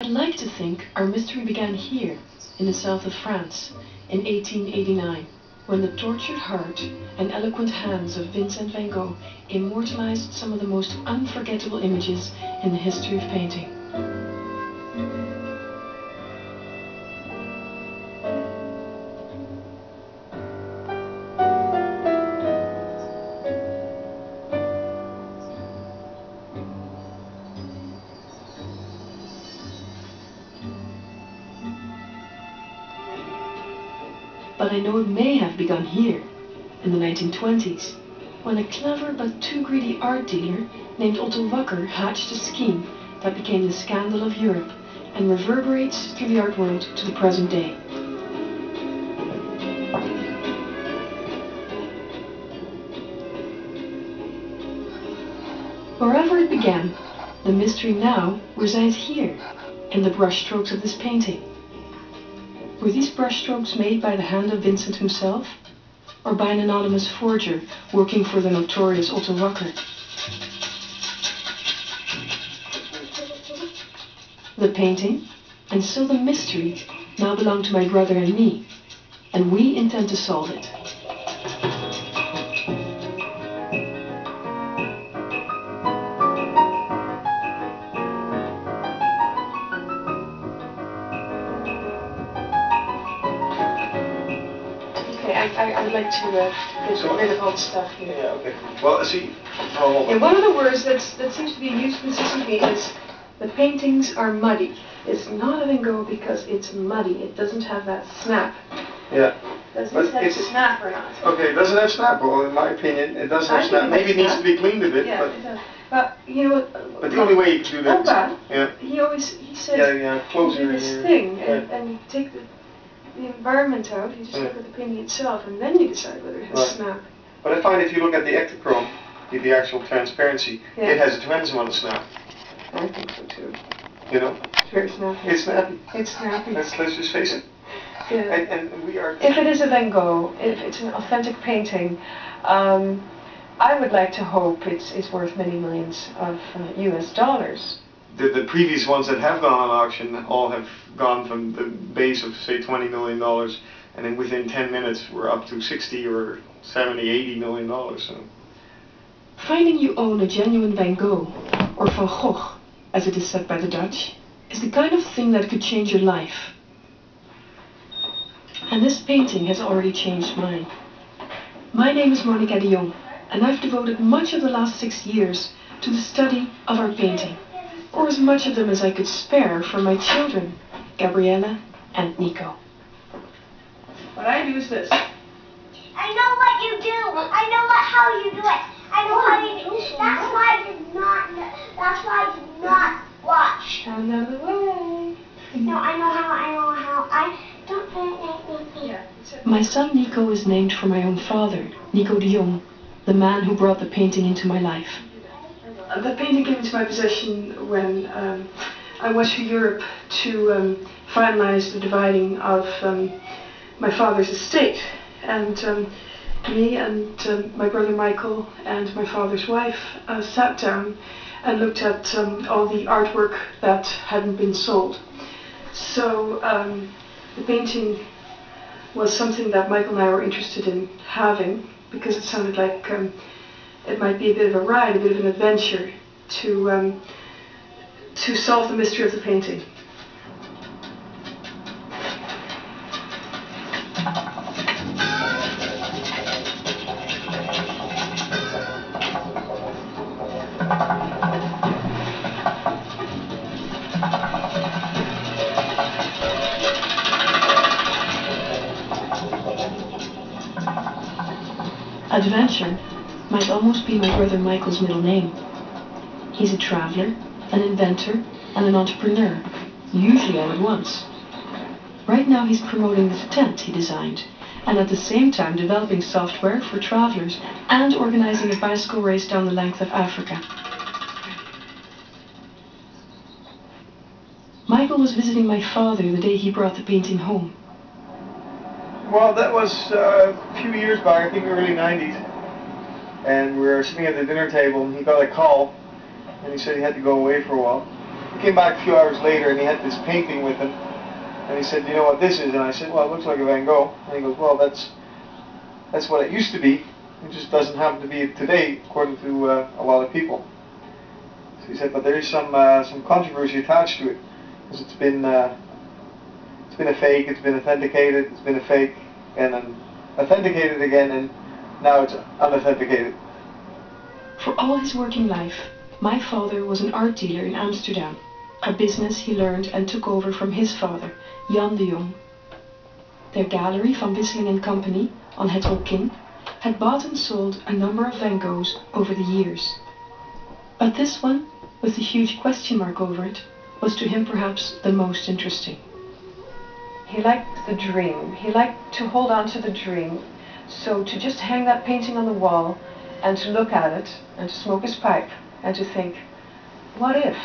I'd like to think our mystery began here, in the south of France, in 1889, when the tortured heart and eloquent hands of Vincent van Gogh immortalized some of the most unforgettable images in the history of painting. But I know it may have begun here, in the 1920s, when a clever but too greedy art dealer named Otto Wacker hatched a scheme that became the scandal of Europe and reverberates through the art world to the present day. Wherever it began, the mystery now resides here, in the brushstrokes of this painting. Were these brushstrokes made by the hand of Vincent himself, or by an anonymous forger working for the notorious Otto Wacker? The painting, and so the mystery, now belong to my brother and me, and we intend to solve it. I'd like to get rid of all the stuff here. Yeah, okay. Well, see, one of the words that seems to be used consistently is the paintings are muddy. It's not a Van Gogh because it's muddy. It doesn't have that snap. Yeah. Does this have snap or not? Okay, it doesn't have snap. Well, in my opinion, it does have snap. Maybe it needs to be cleaned a bit. Yeah, but it does. But you know, but the only way you can do that. Yeah. He said, closer do this thing and take the environment out. You just look at the painting itself, and then you decide whether it has snap. But I find if you look at the ectochrome, the actual transparency, it has a tremendous amount of snap. I think so too. You know? It's very snappy. It's snappy. It's snappy. Let's just face it. Yeah. And we are. If it is a Van Gogh, if it's an authentic painting, I would like to hope it's worth many millions of US dollars. The previous ones that have gone on auction all have gone from the base of, say, $20 million, and then within 10 minutes we're up to 60 or 70, $80 million. So. Finding you own a genuine Van Gogh, or Van Gogh, as it is said by the Dutch, is the kind of thing that could change your life. And this painting has already changed mine. My name is Monica de Jong, and I've devoted much of the last 6 years to the study of our painting, or as much of them as I could spare for my children, Gabriella and Nico. What I do is this. I know what you do. I know how you do it. I know how you do it. That's why I did not watch. Stand out of the way. No, I know how. I don't yeah. My son Nico is named for my own father, Nico de Jong, the man who brought the painting into my life. The painting came into my possession when I went to Europe to finalize the dividing of my father's estate. And me and my brother Michael and my father's wife sat down and looked at all the artwork that hadn't been sold. So the painting was something that Michael and I were interested in having, because it sounded like it might be a bit of a ride, a bit of an adventure to solve the mystery of the painting. Adventure might almost be my brother Michael's middle name. He's a traveler, an inventor, and an entrepreneur, usually all at once. Right now he's promoting this tent he designed, and at the same time developing software for travelers and organizing a bicycle race down the length of Africa. Michael was visiting my father the day he brought the painting home. Well, that was a few years back, I think early 90s. And we were sitting at the dinner table and he got a call and he said he had to go away for a while. He came back a few hours later and he had this painting with him. And he said, "Do you know what this is?" And I said, "Well, it looks like a Van Gogh." And he goes, "Well, that's what it used to be. It just doesn't happen to be it today, according to a lot of people." So he said, "But there is some controversy attached to it, because it's been a fake. It's been authenticated. It's been a fake, and then authenticated again, and now it's unauthenticated." For all his working life, my father was an art dealer in Amsterdam, a business he learned and took over from his father, Jan de Jong. Their gallery, Van Bisseling and Company, on Het Rokin, had bought and sold a number of Van Goghs over the years. But this one, with the huge question mark over it, was to him perhaps the most interesting. He liked the dream. He liked to hold on to the dream. So to just hang that painting on the wall and to look at it and to smoke his pipe and to think, what if?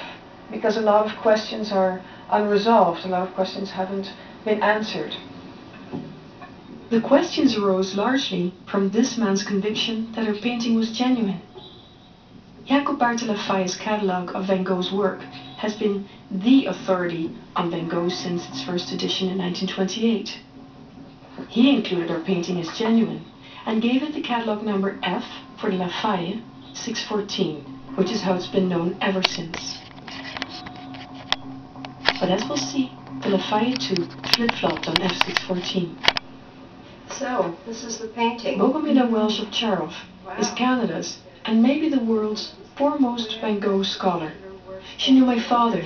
Because a lot of questions are unresolved. A lot of questions haven't been answered. The questions arose largely from this man's conviction that her painting was genuine. Jacob Bartholomeeu's catalogue of Van Gogh's work has been the authority on Van Gogh since its first edition in 1928. He included her painting as genuine and gave it the catalogue number F for La Faye 614, which is how it's been known ever since. But as we'll see, the La Faye too flip-flopped on F614. So, this is the painting. Bogomila Welsh of Charov is Canada's and maybe the world's foremost Van Gogh scholar. She knew my father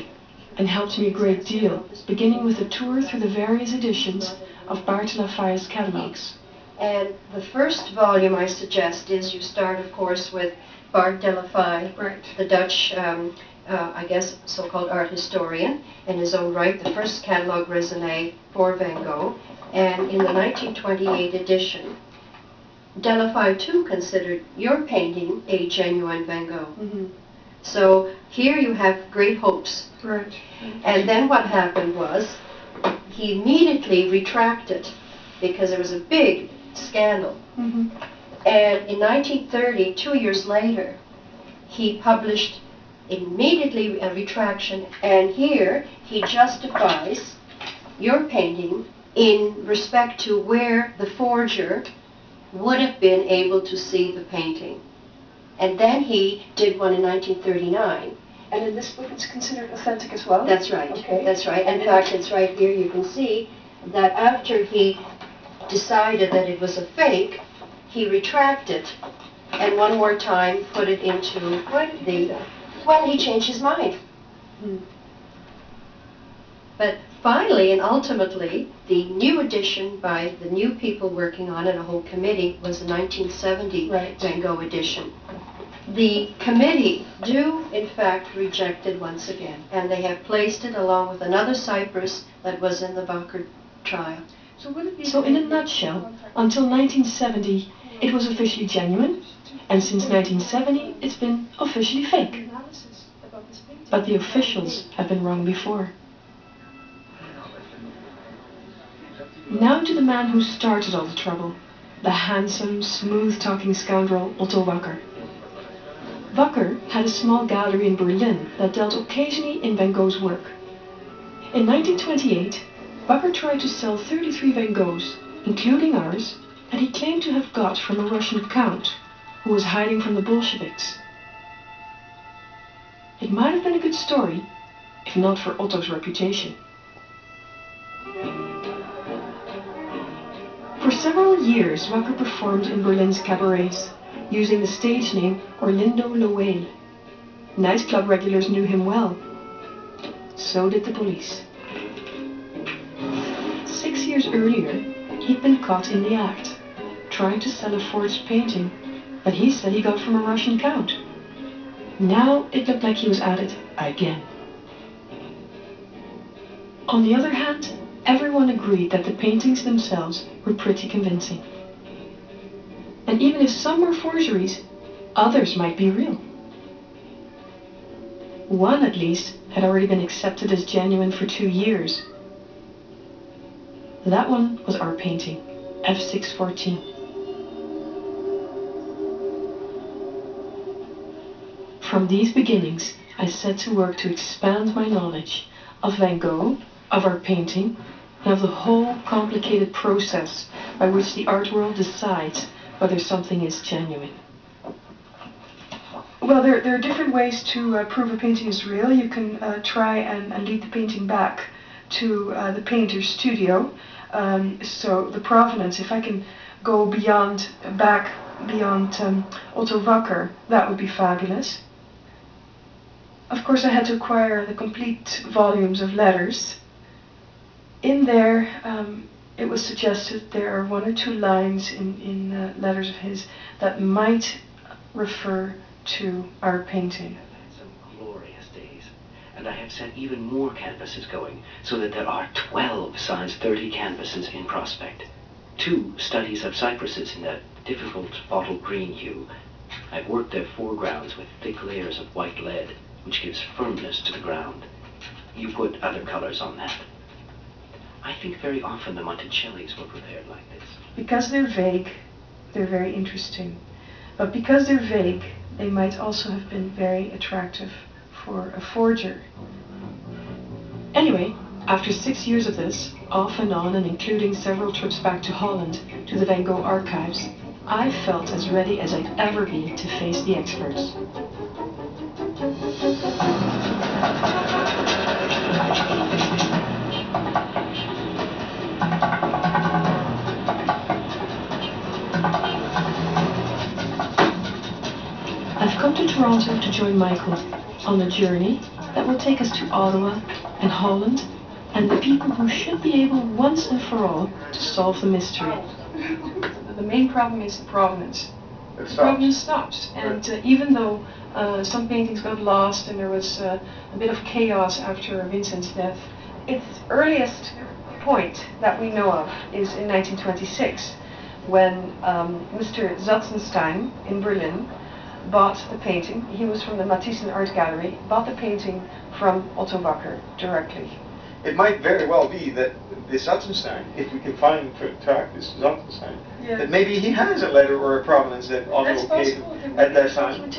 and helped me a great deal, beginning with a tour through the various editions of Bartholomeeu's catalogues. And the first volume I suggest is you start, of course, with Bart de la Faye, Right. the Dutch, I guess, so-called art historian, in his own right, the first catalogue raisonné for Van Gogh. And in the 1928 edition, de la Faye too considered your painting a genuine Van Gogh. Mm-hmm. So here you have great hopes. Right. And then what happened was, he immediately retracted because there was a big scandal. Mm-hmm. And in 1930, 2 years later, he published immediately a retraction, and here he justifies your painting in respect to where the forger would have been able to see the painting. And then he did one in 1939. And in this book it's considered authentic as well? That's right. Okay. That's right. In fact, it's right here. You can see that after he decided that it was a fake, he retracted and one more time put it into the... Well, he changed his mind. Hmm. But finally and ultimately, the new edition by the new people working on it, a whole committee, was the 1970 Right. Van Gogh edition. The committee do, in fact, reject it once again, and they have placed it along with another Cypress that was in the Wacker trial. So in a nutshell, until 1970 it was officially genuine, and since 1970 it's been officially fake. But the officials have been wrong before. Now to the man who started all the trouble, the handsome, smooth-talking scoundrel Otto Wacker. Wacker had a small gallery in Berlin that dealt occasionally in Van Gogh's work. In 1928, Wacker tried to sell 33 Van Goghs, including ours, that he claimed to have got from a Russian count who was hiding from the Bolsheviks. It might have been a good story, if not for Otto's reputation. For several years, Wacker performed in Berlin's cabarets, using the stage name Orlindo Loewe. Nightclub regulars knew him well. So did the police. 6 years earlier, he'd been caught in the act, trying to sell a forged painting that he said he got from a Russian count. Now it looked like he was at it again. On the other hand, everyone agreed that the paintings themselves were pretty convincing. And even if some were forgeries, others might be real. One, at least, had already been accepted as genuine for 2 years. That one was our painting, F614. From these beginnings, I set to work to expand my knowledge of Van Gogh, of our painting, and of the whole complicated process by which the art world decides whether something is genuine. Well, there are different ways to prove a painting is real. You can try and lead the painting back to the painter's studio. So the provenance, if I can go back beyond Otto Wacker, that would be fabulous. Of course, I had to acquire the complete volumes of letters. In there, it was suggested there are one or two lines in letters of his that might refer to our painting. I've had some glorious days, and I have set even more canvases going, so that there are 12 size 30 canvases in prospect. 2 studies of cypresses in that difficult bottle green hue. I've worked their foregrounds with thick layers of white lead, which gives firmness to the ground. You put other colors on that. I think very often the Monticellis were prepared like this. Because they're vague, they're very interesting. But because they're vague, they might also have been very attractive for a forger. Anyway, after 6 years of this, off and on, and including several trips back to Holland to the Van Gogh archives, I felt as ready as I'd ever be to face the experts. I've come to Toronto to join Michael on a journey that will take us to Ottawa and Holland and the people who should be able once and for all to solve the mystery. The main problem is the provenance. The provenance stops, and even though some paintings got lost and there was a bit of chaos after Vincent's death, its earliest point that we know of is in 1926, when Mr. Zatzenstein in Berlin bought the painting. He was from the Matisse Art Gallery, bought the painting from Otto Wacker directly. It might very well be that this Zatzenstein, if we can find track this Zatzenstein, that maybe he has a letter or a provenance that Otto gave at that time,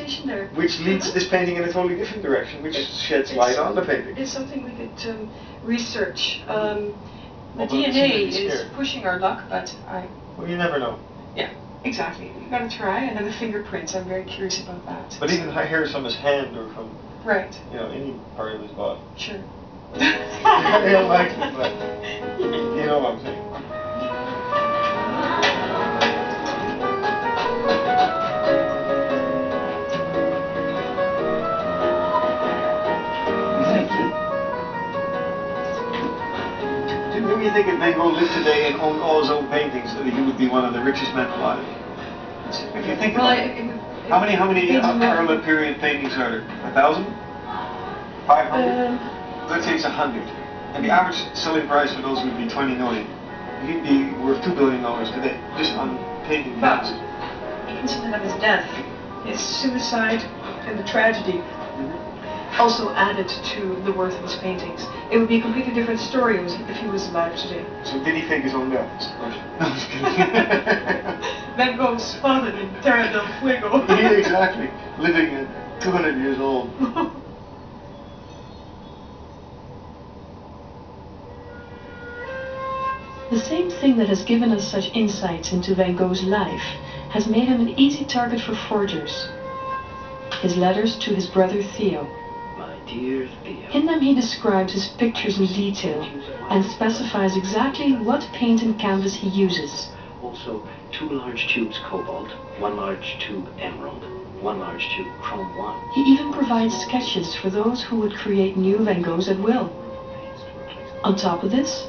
which leads this painting in a totally different direction, which sheds light on the painting. It's something we could research. The DNA is pushing our luck, but well, you never know. Yeah, exactly. You've got to try, and then the fingerprints. I'm very curious about that. But even hairs from his hand or from any part of his body. Sure. I don't like it, but you know what I'm saying. Do you think if Van Gogh lived today and owned all his own paintings, that he would be one of the richest men alive? If you think about it, how many early period paintings are there? 1,000? 500? Let's say it's 100. And the average selling price for those would be 20 million. He'd be worth $2 billion today, just on painting canvas. Incident of his death, his suicide, and the tragedy also added to the worth of his paintings. It would be a completely different story if he was alive today. So did he fake his own death? No, I'm just kidding. Van Gogh spotted in Terra del Fuego. Yeah, exactly. Living at 200 years old. The same thing that has given us such insights into Van Gogh's life has made him an easy target for forgers. His letters to his brother Theo. My dear Theo. In them he describes his pictures in detail and specifies exactly what paint and canvas he uses. Also, 2 large tubes cobalt, 1 large tube emerald, 1 large tube chrome 1. He even provides sketches for those who would create new Van Goghs at will. On top of this,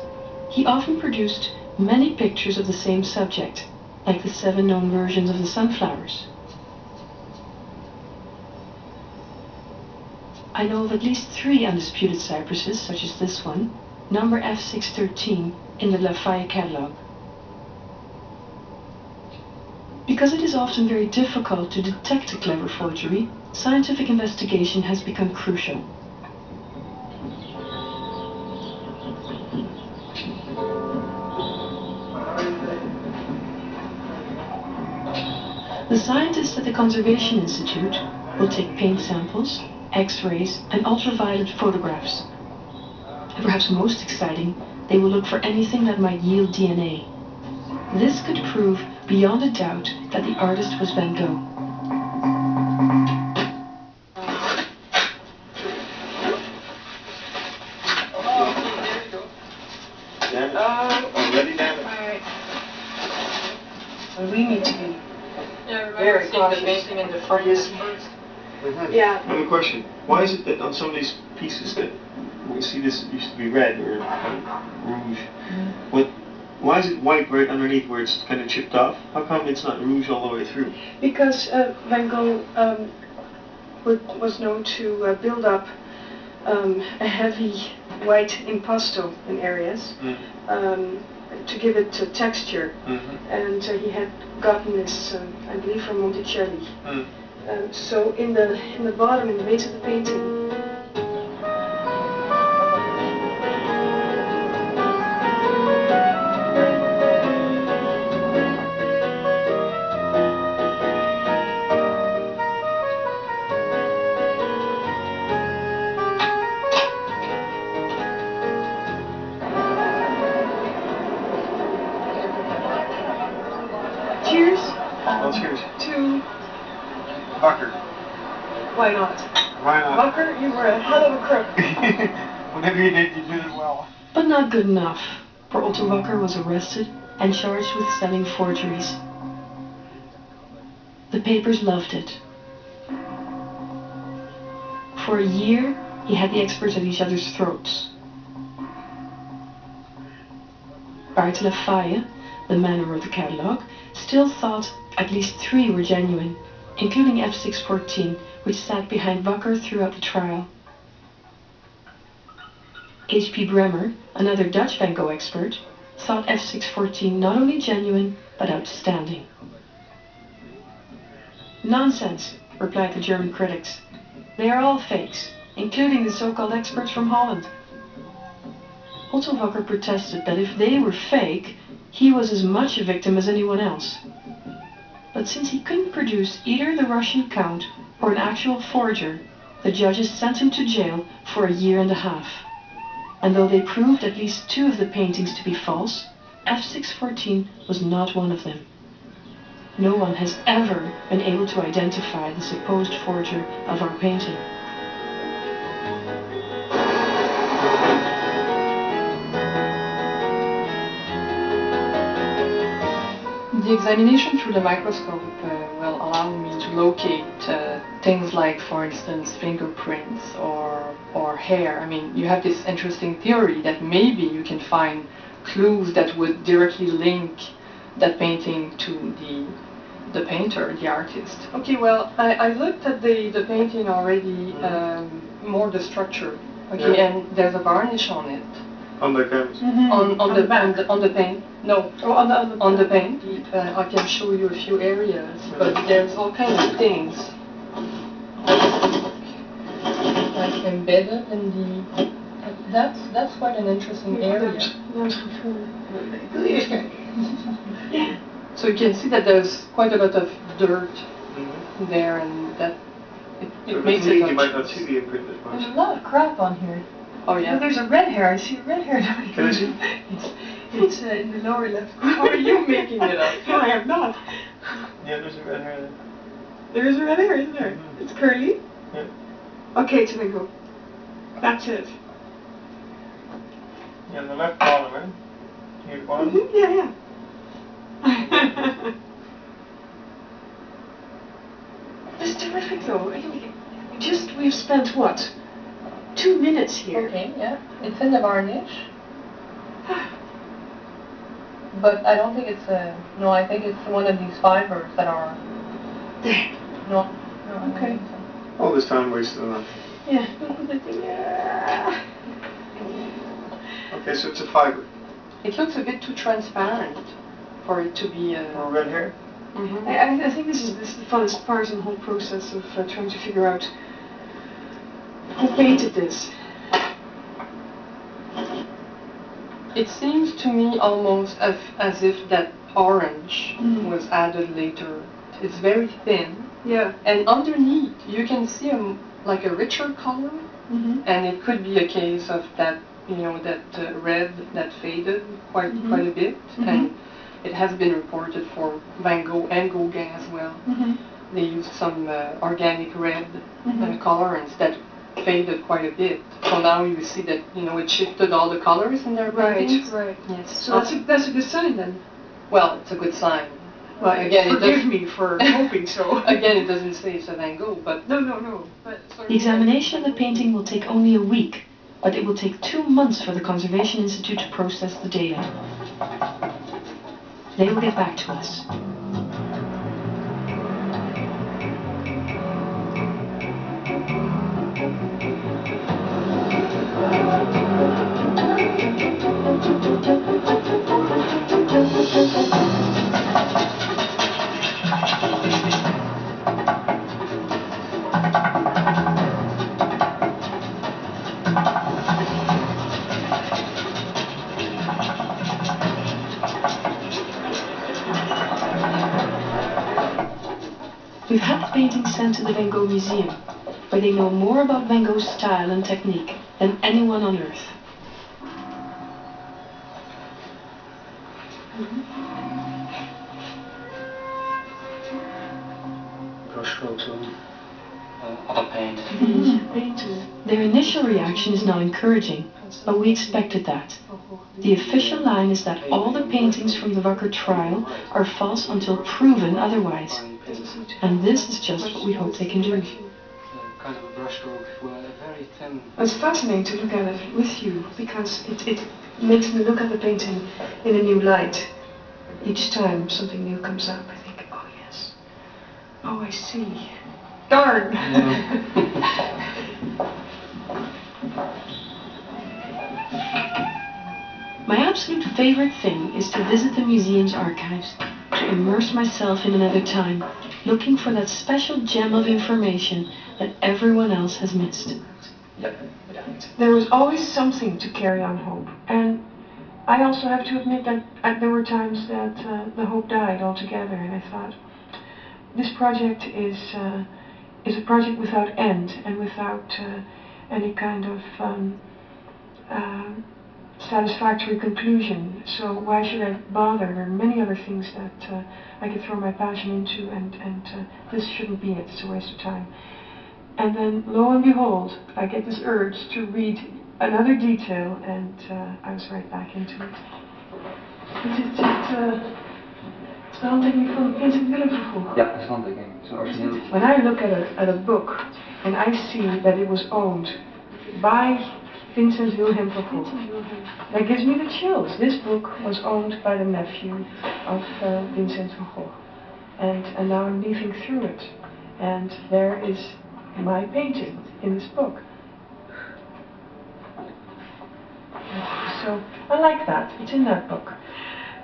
he often produced many pictures of the same subject, like the 7 known versions of the sunflowers. I know of at least 3 undisputed cypresses, such as this one, number F613 in the Lafayette catalog. Because it is often very difficult to detect a clever forgery, scientific investigation has become crucial. The scientists at the Conservation Institute will take paint samples, X-rays, and ultraviolet photographs. And perhaps most exciting, they will look for anything that might yield DNA. This could prove beyond a doubt that the artist was Van Gogh. Already damaged. And we need to be Yeah, very seeing the cautious. painting in the furnace first. Yeah. I have a question. Why is it that on some of these pieces that we see this used to be red or rouge? Why is it white right underneath where it's kind of chipped off? How come it's not rouge all the way through? Because Van Gogh was known to build up a heavy white impasto in areas to give it texture. And he had gotten this, I believe, from Monticelli. So in the bottom, in the base of the painting, cheers Well, cheers. to Bucker. why not? Why not? Walker, you were a hell of a crook. Whatever you did it well. But not good enough, for Otto Wacker was arrested and charged with selling forgeries. The papers loved it. For a year, he had the experts at each other's throats. Bart Lafaye, the man who wrote the catalogue, still thought at least 3 were genuine, including F614, which sat behind Wacker throughout the trial. H.P. Bremer, another Dutch Van Gogh expert, thought F614 not only genuine, but outstanding. Nonsense, replied the German critics. They are all fakes, including the so-called experts from Holland. Otto Wacker protested that if they were fake, he was as much a victim as anyone else. But since he couldn't produce either the Russian count or an actual forger, the judges sent him to jail for a year and a half. And though they proved at least 2 of the paintings to be false, F614 was not one of them. No one has ever been able to identify the supposed forger of our painting. The examination through the microscope will allow me to locate things like, for instance, fingerprints or hair. I mean, you have this interesting theory that maybe you can find clues that would directly link that painting to the painter, the artist. Okay, well, I looked at the painting already, more the structure. Okay, Yeah. and there's a varnish on it. On the canvas. On the paint. No. Oh, On the paint. I can show you a few areas, but there's all kinds of things like embedded in the. That's quite an interesting area. So you can see that there's quite a lot of dirt there, and that it makes it. You might not see the imprint as There's much. a lot of crap on here. Oh yeah. There's a red hair. I see a red hair. Can I see? It's in the lower left corner. How are you making it up? No, I am not. Yeah, there's a red hair there. There is a red hair, isn't there? It's curly. Yeah. Okay, Tomingo. That's it. Yeah, in the left column, right? Here, bottom. Yeah. This is terrific, though. We've spent what? 2 minutes here. Okay, yeah. It's in the varnish. But I don't think it's no, I think it's one of these fibers that are... There. No, I don't Okay. think so. All this time wasted on that. Yeah. Okay, so it's a fiber. It looks a bit too transparent for it to be... Or red hair? Mhm. I think this is the funnest part in the whole process of trying to figure out who painted this. It seems to me almost as if that orange was added later. It's very thin. Yeah. And underneath, you can see like a richer color, Mm-hmm. and it could be a case of that, you know, that red that faded quite a bit, and it has been reported for Van Gogh and Gauguin as well. Mm-hmm. They used some organic red colorants that faded quite a bit. So now you see that, you know, it shifted all the colors in their paintings. Right. Yes. So that's a good sign then. Well, it's a good sign. Well, again, forgive me for hoping so. Again, it doesn't say it's a Van Gogh, but No. But The examination of the painting will take only a week, but it will take 2 months for the Conservation Institute to process the data. They will get back to us. We've had the painting sent to the Van Gogh Museum, where they know more about Van Gogh's style and technique than anyone on earth. Brushstrokes on other paint. Their initial reaction is not encouraging, but we expected that. The official line is that all the paintings from the Wacker trial are false until proven otherwise. And this is just what we hope they can do. Kind of a brushstroke, very thin. It's fascinating to look at it with you, because it makes me look at the painting in a new light. Each time something new comes up, I think, oh yes, oh I see. Darn! My absolute favorite thing is to visit the museum's archives, to immerse myself in another time, looking for that special gem of information that everyone else has missed. There was always something to carry on hope, and I also have to admit that there were times that the hope died altogether, and I thought, this project is a project without end and without any kind of satisfactory conclusion. So why should I bother? There are many other things that I could throw my passion into, and this shouldn't be it. It's a waste of time. And then, lo and behold, I get this urge to read another detail, and I was right back into it. Het is de handtekening van Vincent Willem Vergogh. Ja, dat is handtekening. Het is een origineel. When I look at a book and I see that it was owned by Vincent Wilhelm van Gogh, that gives me the chills. This book was owned by the nephew of Vincent van Gogh, and now I'm leafing through it, and there is my painting in this book. So I like that. It's in that book.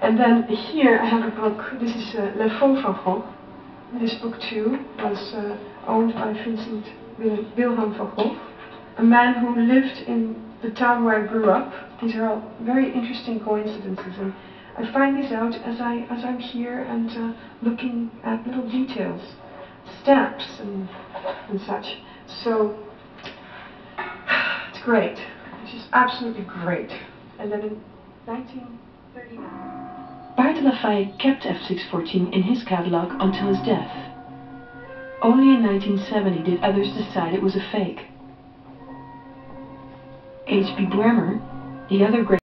And then here I have a book. This is Le Faux van Gogh. This book too was owned by Vincent Wilhelm van Gogh, a man who lived in the town where I grew up. These are all very interesting coincidences, and I find these out as I'm here and looking at little details, stamps and such. So it's great. It's just absolutely great. And then in 1939, Baert Lafayette kept F614 in his catalogue until his death. Only in 1970 did others decide it was a fake. H.B. Bremer, the other great